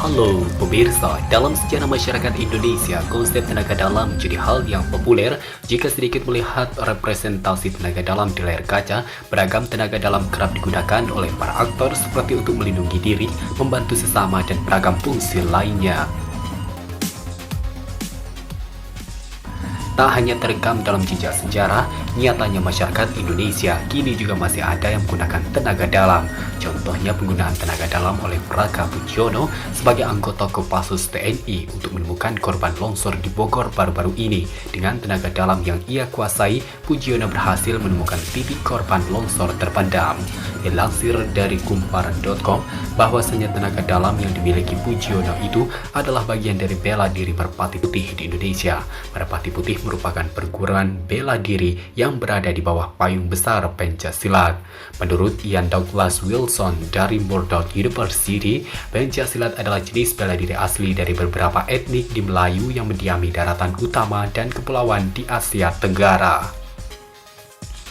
Halo pemirsa, dalam sejarah masyarakat Indonesia, konsep tenaga dalam menjadi hal yang populer. Jika sedikit melihat representasi tenaga dalam di layar kaca, beragam tenaga dalam kerap digunakan oleh para aktor seperti untuk melindungi diri, membantu sesama, dan beragam fungsi lainnya. Tak hanya terekam dalam jejak sejarah, nyatanya masyarakat Indonesia kini juga masih ada yang menggunakan tenaga dalam. Contohnya penggunaan tenaga dalam oleh Praka Budiono sebagai anggota Kopassus TNI untuk menemukan korban longsor di Bogor baru-baru ini. Dengan tenaga dalam yang ia kuasai, Budiono berhasil menemukan titik korban longsor terpendam. Dilansir dari kumparan.com, bahwasanya tenaga dalam yang dimiliki Budiono itu adalah bagian dari bela diri Merpati Putih di Indonesia. Merpati Putih merupakan perguruan bela diri yang berada di bawah payung besar Pencak Menurut Ian Douglas Wilson dari Murdoch University, Pencak adalah jenis bela diri asli dari beberapa etnik di Melayu yang mendiami daratan utama dan kepulauan di Asia Tenggara.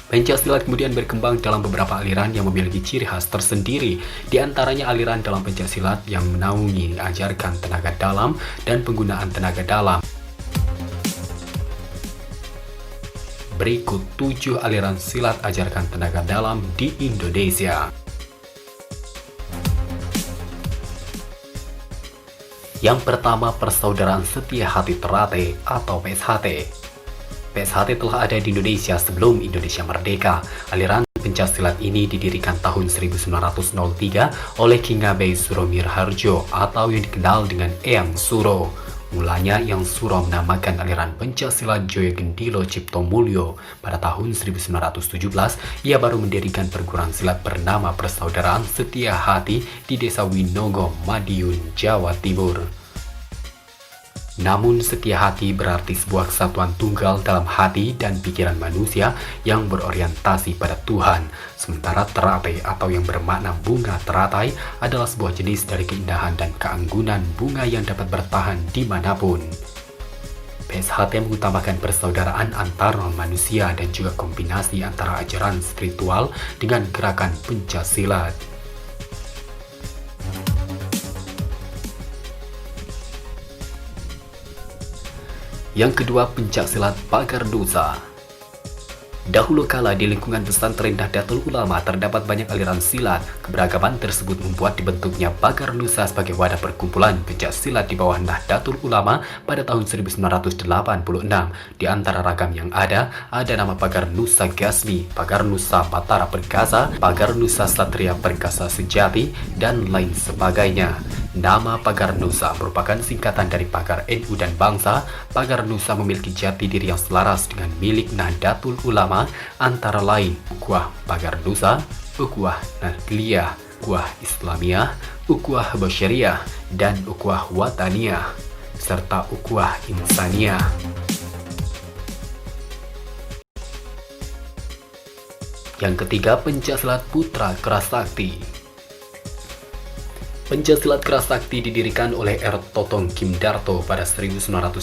Pencak kemudian berkembang dalam beberapa aliran yang memiliki ciri khas tersendiri, di antaranya aliran dalam pencak yang menaungi ajarkan tenaga dalam dan penggunaan tenaga dalam. Berikut 7 aliran silat ajarkan tenaga dalam di Indonesia. Yang pertama, Persaudaraan Setia Hati Ternate atau PSHT. PSHT telah ada di Indonesia sebelum Indonesia merdeka. Aliran pencaksilat ini didirikan tahun 1903 oleh Ki Ngabei Suromir Harjo atau yang dikenal dengan Eyang Suro. Mulanya Eyang Suro menamakan aliran pencaksilat Joyo Gendilo Cipto Mulyo. Pada tahun 1917, ia baru mendirikan perguruan silat bernama Persaudaraan Setia Hati di Desa Winogo, Madiun, Jawa Timur. Namun setia hati berarti sebuah kesatuan tunggal dalam hati dan pikiran manusia yang berorientasi pada Tuhan. Sementara teratai atau yang bermakna bunga teratai adalah sebuah jenis dari keindahan dan keanggunan bunga yang dapat bertahan dimanapun. PSHT mengutamakan persaudaraan antar manusia dan juga kombinasi antara ajaran spiritual dengan gerakan pencaksilat. Yang kedua, pencaksilat Pagar Nusa. Dahulu kala di lingkungan pesantren Nahdlatul Ulama terdapat banyak aliran silat. Keberagaman tersebut membuat dibentuknya Pagar Nusa sebagai wadah perkumpulan pencaksilat di bawah Nahdlatul Ulama pada tahun 1986. Di antara ragam yang ada nama Pagar Nusa Gasmi, Pagar Nusa Batara Perkasa, Pagar Nusa Satria Perkasa Sejati, dan lain sebagainya. Nama Pagar Nusa merupakan singkatan dari Pagar NU dan Bangsa. Pagar Nusa memiliki jati diri yang selaras dengan milik Nahdlatul Ulama, antara lain Ukhuwah Pagar Nusa, Ukhuwah Nahdliyah, Ukhuwah Islamiyah, Ukhuwah Basyariyah, dan Ukhuwah Wataniyah, serta Ukhuwah Insaniyah. Yang ketiga, pencaksilat Putra Kerasakti. Pencaksilat Kerasakti didirikan oleh R. Totong Kim Darto pada 1980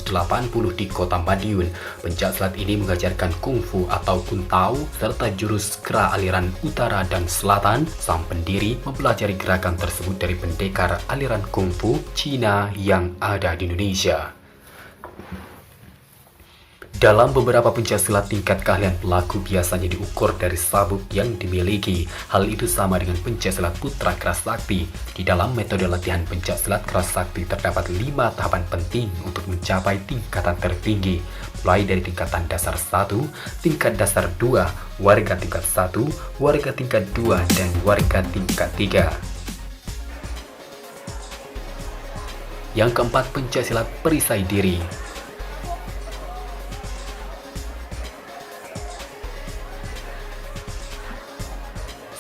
di kota Madiun. Pencaksilat ini mengajarkan kungfu atau kuntao serta jurus kera aliran utara dan selatan. Sang pendiri mempelajari gerakan tersebut dari pendekar aliran kungfu Cina yang ada di Indonesia. Dalam beberapa pencaksilat, tingkat keahlian pelaku biasanya diukur dari sabuk yang dimiliki. Hal itu sama dengan pencaksilat Putra Kerasakti. Di dalam metode latihan pencaksilat Kerasakti terdapat 5 tahapan penting untuk mencapai tingkatan tertinggi, mulai dari tingkatan dasar 1, tingkat dasar 2, warga tingkat 1, warga tingkat 2, dan warga tingkat 3. Yang keempat, pencaksilat Perisai Diri.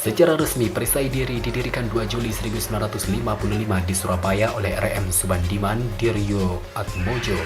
Secara resmi, Perisai Diri didirikan 2 Juli 1955 di Surabaya oleh RM Subandiman Diryo Atmojo,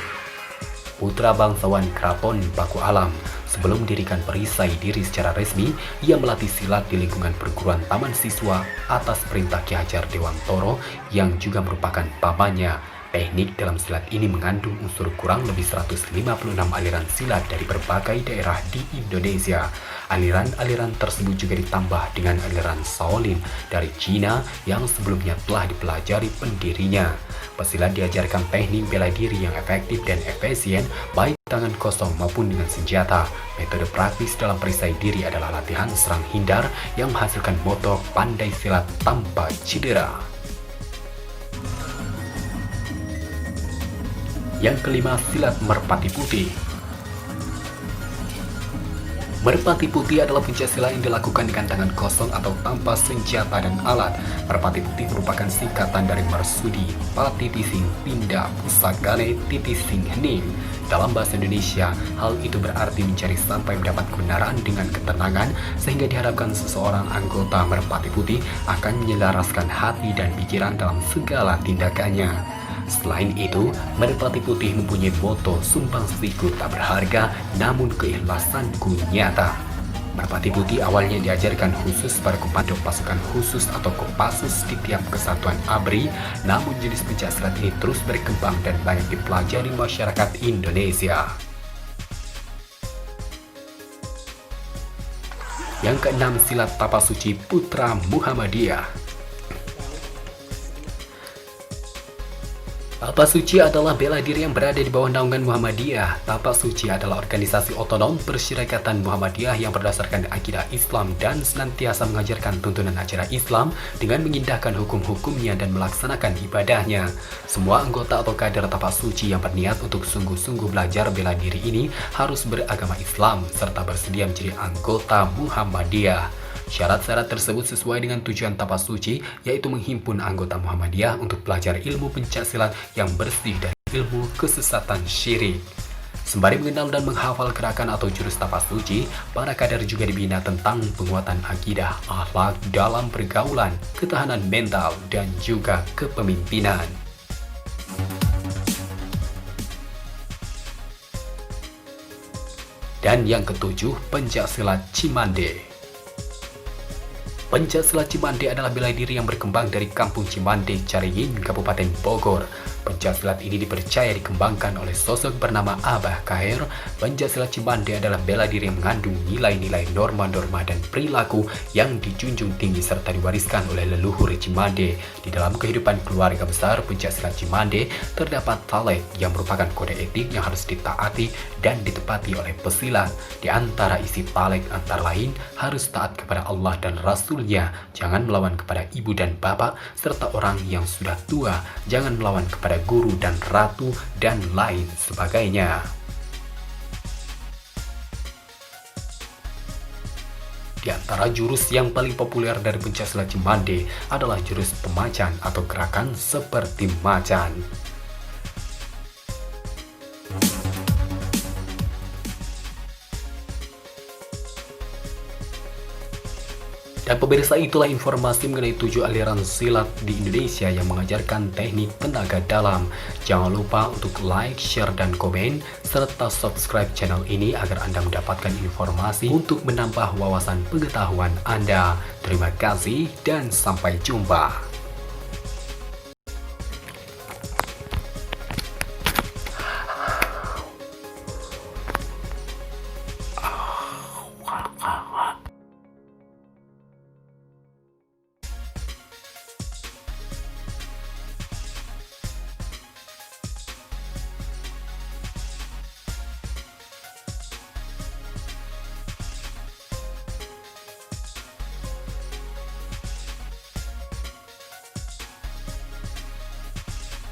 putra bangsawan Keraton Paku Alam. Sebelum mendirikan Perisai Diri secara resmi, ia melatih silat di lingkungan perguruan taman siswa atas perintah Ki Hajar Dewantoro yang juga merupakan pamannya. Teknik dalam silat ini mengandung unsur kurang lebih 156 aliran silat dari berbagai daerah di Indonesia. Aliran-aliran tersebut juga ditambah dengan aliran Shaolin dari Cina yang sebelumnya telah dipelajari pendirinya. Pesilat diajarkan teknik bela diri yang efektif dan efisien baik tangan kosong maupun dengan senjata. Metode praktis dalam perisai diri adalah latihan serang hindar yang menghasilkan moto pandai silat tanpa cedera. Yang kelima, silat merpati putih. Merpati putih adalah pencaksilat yang dilakukan dengan tangan kosong atau tanpa senjata dan alat. Merpati putih merupakan singkatan dari Marsudi, Pati Tising, Pinda, Pusakane, Titising, Hening. Dalam bahasa Indonesia, hal itu berarti mencari sampai mendapat kebenaran dengan ketenangan, sehingga diharapkan seseorang anggota Merpati Putih akan menyelaraskan hati dan pikiran dalam segala tindakannya. Selain itu, Merpati Putih mempunyai moto sumbang siku tak berharga, namun keikhlasanku nyata. Merpati Putih awalnya diajarkan khusus pada komando pasukan khusus atau Kopassus di tiap kesatuan ABRI, namun jenis pencaksilat ini terus berkembang dan banyak dipelajari masyarakat Indonesia. Yang keenam, silat Tapasuci Putra Muhammadiyah. Tapasuci adalah bela diri yang berada di bawah naungan Muhammadiyah. Tapasuci adalah organisasi otonom persyarikatan Muhammadiyah yang berdasarkan akidah Islam dan senantiasa mengajarkan tuntunan ajaran Islam dengan mengindahkan hukum-hukumnya dan melaksanakan ibadahnya. Semua anggota atau kader Tapasuci yang berniat untuk sungguh-sungguh belajar bela diri ini harus beragama Islam serta bersedia menjadi anggota Muhammadiyah. Syarat-syarat tersebut sesuai dengan tujuan Tapasuci, yaitu menghimpun anggota Muhammadiyah untuk belajar ilmu pencaksilat yang bersih dari ilmu kesesatan syirik. Sembari mengenal dan menghafal gerakan atau jurus Tapasuci, para kader juga dibina tentang penguatan akidah, akhlak dalam pergaulan, ketahanan mental, dan juga kepemimpinan. Dan yang ketujuh, pencaksilat Cimande. Pencaksilat Cimande adalah bela diri yang berkembang dari Kampung Cimande, Caringin, Kabupaten Bogor. Pencaksilat ini dipercaya dikembangkan oleh sosok bernama Abah Kaher. Pencaksilat Cimande adalah bela diri yang mengandung nilai-nilai norma-norma dan perilaku yang dijunjung tinggi serta diwariskan oleh leluhur Cimande. Di dalam kehidupan keluarga besar pencaksilat Cimande terdapat talek yang merupakan kode etik yang harus ditaati dan ditepati oleh pesilat. Di antara isi talek antara lain harus taat kepada Allah dan Rasulnya, jangan melawan kepada ibu dan bapak serta orang yang sudah tua, jangan melawan kepada guru dan ratu, dan lain sebagainya. Di antara jurus yang paling populer dari pencaksilat Cimande adalah jurus pemacan atau gerakan seperti macan. Dan pemirsa, itulah informasi mengenai 7 aliran silat di Indonesia yang mengajarkan teknik tenaga dalam. Jangan lupa untuk like, share, dan komen, serta subscribe channel ini agar Anda mendapatkan informasi untuk menambah wawasan pengetahuan Anda. Terima kasih dan sampai jumpa.